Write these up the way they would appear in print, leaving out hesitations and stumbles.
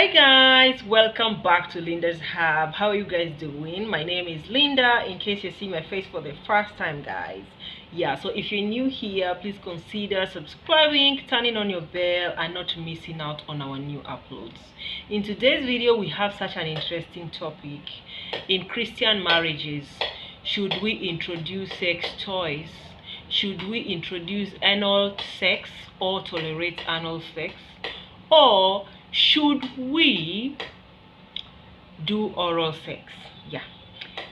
Hi guys, welcome back to Linda's Hub. How are you guys doing? My name is Linda, in case you see my face for the first time, guys. Yeah, so if you're new here, please consider subscribing, turning on your bell, and not missing out on our new uploads. In today's video, we have such an interesting topic. In Christian marriages, should we introduce sex toys? Should we introduce anal sex or tolerate anal sex? Or should we do oral sex? Yeah,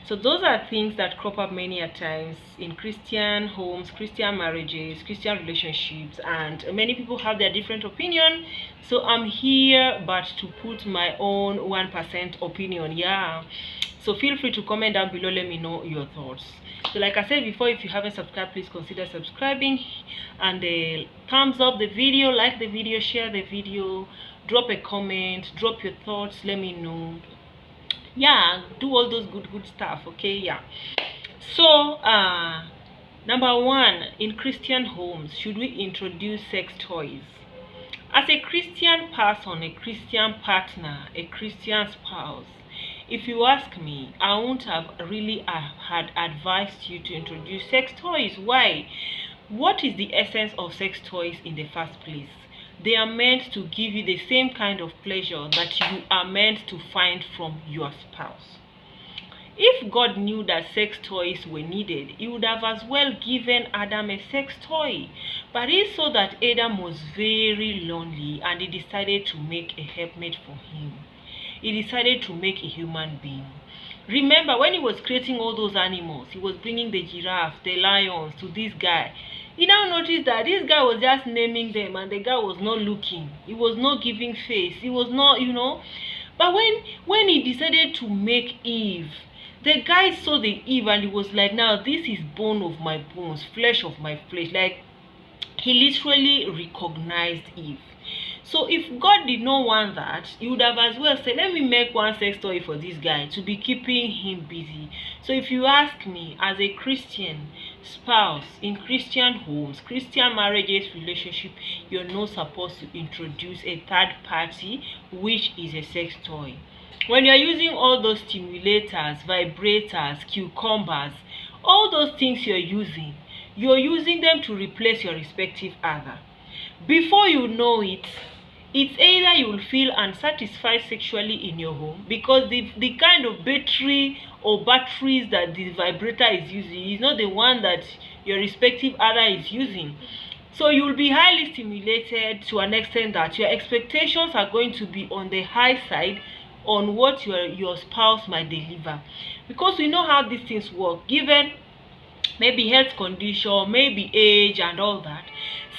so those are things that crop up many a times in Christian homes, Christian marriages, Christian relationships, and many people have their different opinion. So I'm here but to put my own 1% opinion. Yeah, so feel free to comment down below, let me know your thoughts. So like I said before, if you haven't subscribed, please consider subscribing, and thumbs up the video, like the video, share the video, drop a comment, drop your thoughts, let me know. Yeah, do all those good stuff. Okay, yeah. So number one, in Christian homes, should we introduce sex toys? As a Christian person, a Christian partner, a Christian spouse, if you ask me, I won't have really had advised you to introduce sex toys. Why? What is the essence of sex toys in the first place? They are meant to give you the same kind of pleasure that you are meant to find from your spouse. If God knew that sex toys were needed, he would have as well given Adam a sex toy. But he saw that Adam was very lonely, and he decided to make a helpmate for him. He decided to make a human being. Remember, when he was creating all those animals, he was bringing the giraffe, the lions to this guy. He now noticed that this guy was just naming them, and the guy was not looking. He was not giving face. He was not, But when he decided to make Eve, the guy saw the Eve and he was like, now this is bone of my bones, flesh of my flesh. Like, he literally recognized Eve. So if God did not want that, he would have as well said, let me make one sex toy for this guy to be keeping him busy. So if you ask me, as a Christian spouse, in Christian homes, Christian marriages, relationship, you're not supposed to introduce a third party, which is a sex toy. When you're using all those stimulators, vibrators, cucumbers, all those things you're using them to replace your respective other. Before you know it, it's either you'll feel unsatisfied sexually in your home, because the kind of batteries that the vibrator is using is not the one that your respective other is using. So you'll be highly stimulated to an extent that your expectations are going to be on the high side on what your spouse might deliver, because we know how these things work, given maybe health condition, maybe age and all that.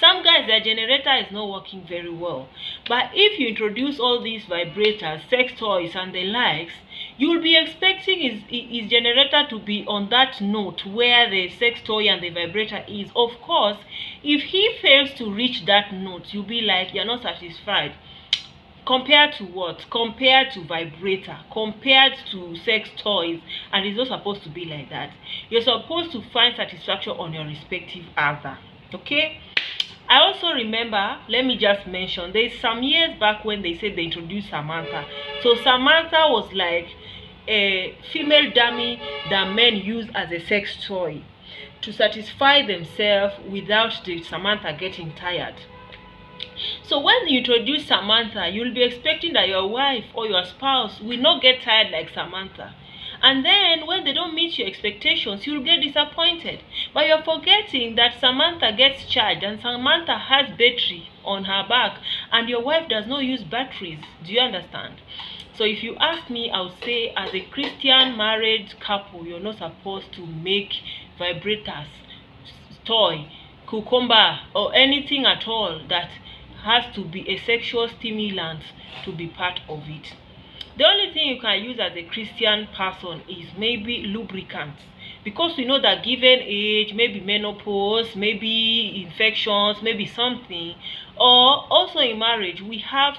Some guys, their generator is not working very well. But if you introduce all these vibrators, sex toys and the likes, you'll be expecting his generator to be on that note where the sex toy and the vibrator is. Of course, if he fails to reach that note, you'll be like, you're not satisfied. Compared to what? Compared to vibrator, compared to sex toys. And it's not supposed to be like that. You're supposed to find satisfaction on your respective other. Okay? I also remember, let me just mention, there's some years back when they said they introduced Samantha. So Samantha was like a female dummy that men use as a sex toy to satisfy themselves without the Samantha getting tired. So when you introduce Samantha, you'll be expecting that your wife or your spouse will not get tired like Samantha. And then when they don't meet your expectations, you'll get disappointed. But you're forgetting that Samantha gets charged and Samantha has battery on her back, and your wife does not use batteries. Do you understand? So if you ask me, I would say, as a Christian married couple, you're not supposed to make vibrators, toy, cucumber, or anything at all that has to be a sexual stimulant to be part of it. The only thing you can use as a Christian person is maybe lubricants, because we know that given age, maybe menopause, maybe infections, maybe something, or also in marriage, we have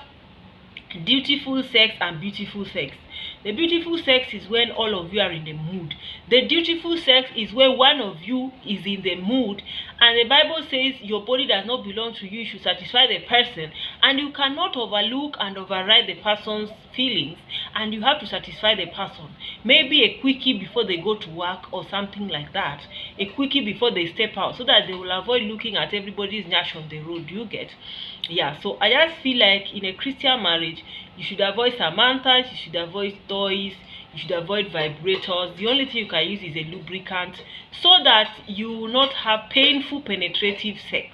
dutiful sex and beautiful sex. The beautiful sex is when all of you are in the mood. The dutiful sex is when one of you is in the mood, and the Bible says your body does not belong to you. You should satisfy the person, and you cannot overlook and override the person's feelings, and you have to satisfy the person. Maybe a quickie before they go to work or something like that. A quickie before they step out, so that they will avoid looking at everybody's nyash on the road. Do you get? Yeah, so I just feel like in a Christian marriage, you should avoid Samanthas, you should avoid toys, you should avoid vibrators. The only thing you can use is a lubricant, so that you will not have painful penetrative sex.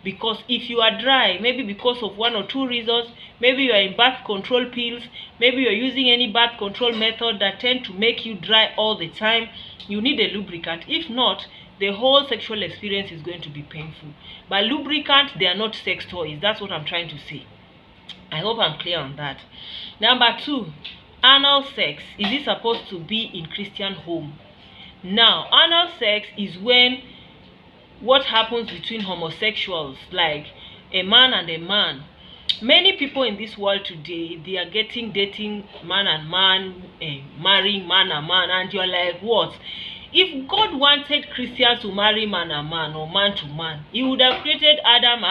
Because if you are dry, maybe because of one or two reasons, maybe you are in birth control pills, maybe you are using any birth control method that tend to make you dry all the time, you need a lubricant. If not, the whole sexual experience is going to be painful. But lubricants, they are not sex toys. That's what I'm trying to say. I hope I'm clear on that. Number 2, anal sex. Is it supposed to be in Christian home? Now, anal sex is when what happens between homosexuals, like a man and a man. Many people in this world today, they are dating man and man, marrying man and man, and you're like, what? If God wanted Christians to marry man and man or man to man, he would have created Adam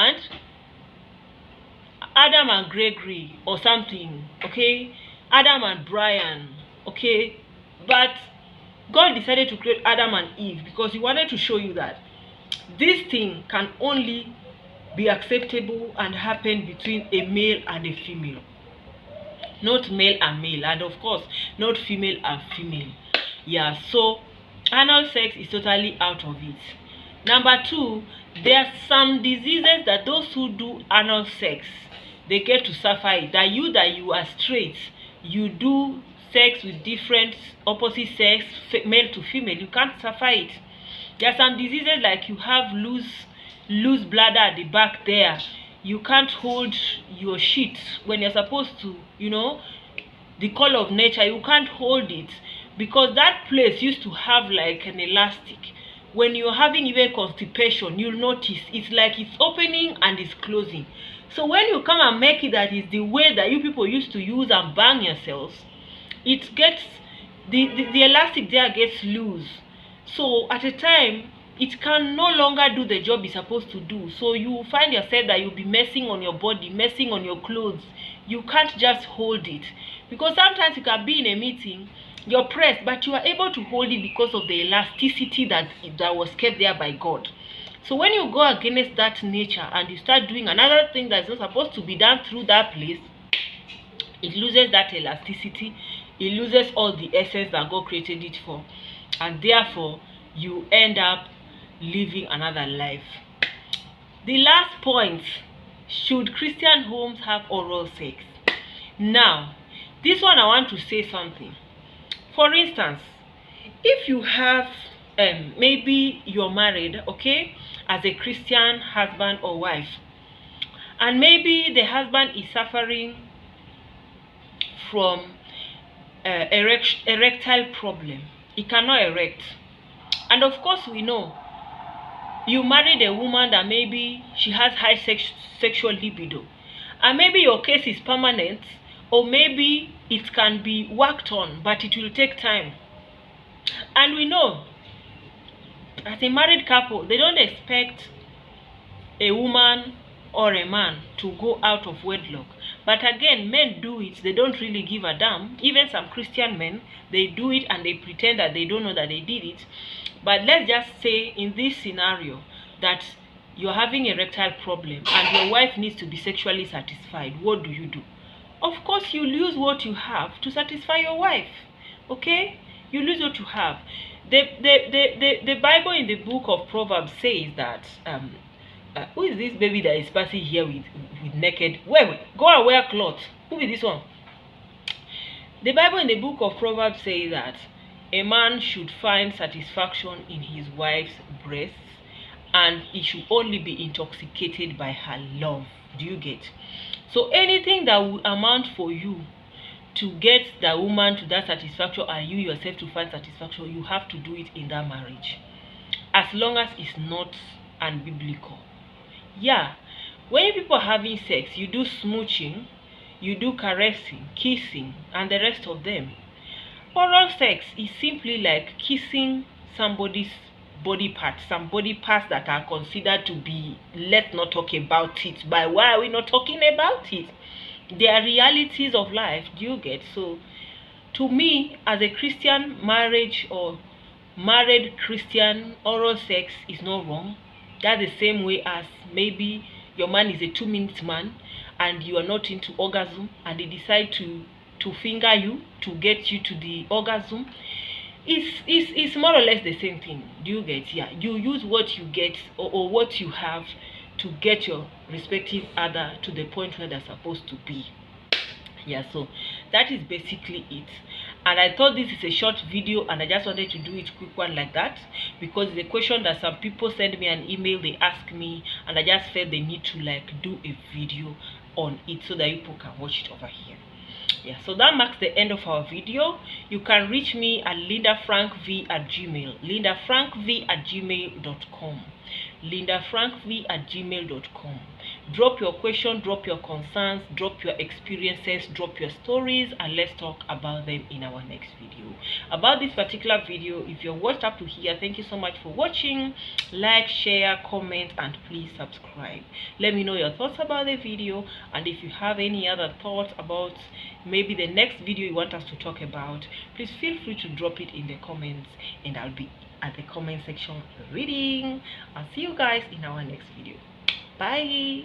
and Gregory or something, okay? Adam and Brian, okay? But God decided to create Adam and Eve because he wanted to show you that this thing can only be acceptable and happen between a male and a female. Not male and male, and of course, not female and female. Yeah, so anal sex is totally out of it. Number 2, there are some diseases that those who do anal sex, they get to suffer it. That you are straight, you do sex with different opposite sex, male to female, you can't suffer it. There are some diseases like you have loose bladder at the back there. You can't hold your shit when you're supposed to, the call of nature, you can't hold it because that place used to have like an elastic. When you're having even constipation, you'll notice it's like it's opening and it's closing. So when you come and make it that is the way that you people used to use and bang yourselves, it gets the elastic there gets loose. So at a time, it can no longer do the job it's supposed to do. So you find yourself that you'll be messing on your body, messing on your clothes. You can't just hold it. Because sometimes you can be in a meeting, you're pressed, but you are able to hold it because of the elasticity that was kept there by God. So when you go against that nature and you start doing another thing that's not supposed to be done through that place, it loses that elasticity. It loses all the essence that God created it for. And therefore, you end up living another life. The last point, should Christian homes have oral sex? Now, this one I want to say something. For instance, if you have, maybe you're married, okay, as a Christian husband or wife, and maybe the husband is suffering from erectile problem. He cannot erect. And of course, we know you married a woman that maybe she has high sexual libido, and maybe your case is permanent, or maybe it can be worked on, but it will take time. And we know, as a married couple, they don't expect a woman or a man to go out of wedlock. But again, men do it. They don't really give a damn. Even some Christian men, they do it and they pretend that they don't know that they did it. But let's just say in this scenario that you're having an erectile problem and your wife needs to be sexually satisfied. What do you do? Of course, you'll use what you have to satisfy your wife. Okay? You lose what you have. The Bible in the book of Proverbs says that who is this baby that is passing here with naked? Wait, go and wear clothes. Who is this one? The Bible in the book of Proverbs says that a man should find satisfaction in his wife's breasts, and he should only be intoxicated by her love. Do you get? So anything that will amount for you to get the woman to that satisfaction and you yourself to find satisfaction, you have to do it in that marriage, as long as it's not unbiblical. Yeah, when people are having sex, you do smooching, you do caressing, kissing, and the rest of them. Oral sex is simply like kissing somebody's body parts, some body parts that are considered to be, let's not talk about it. But why are we not talking about it? They are realities of life. Do you get? So to me, as a Christian, marriage or married Christian, oral sex is not wrong. That's the same way as maybe your man is a 2 minute man and you are not into orgasm and they decide to finger you to get you to the orgasm. It's more or less the same thing. Do you get? Yeah, you use what you get, or what you have, to get your respective other to the point where they're supposed to be. Yeah, so that is basically it. And I thought this is a short video and I just wanted to do it quick one like that, because the question that some people send me an email, they ask me, and I just felt they need to like do a video on it so that people can watch it over here. Yeah, so that marks the end of our video. You can reach me at lindafrankv@gmail, lindafrankv@gmail.com, lindafrankv@gmail.com. Drop your question, drop your concerns, drop your experiences, drop your stories, and let's talk about them in our next video. About this particular video, if you're watched up to here, thank you so much for watching. Like, share, comment, and please subscribe. Let me know your thoughts about the video, and if you have any other thoughts about maybe the next video you want us to talk about, please feel free to drop it in the comments and I'll be at the comment section reading. I'll see you guys in our next video. Bye.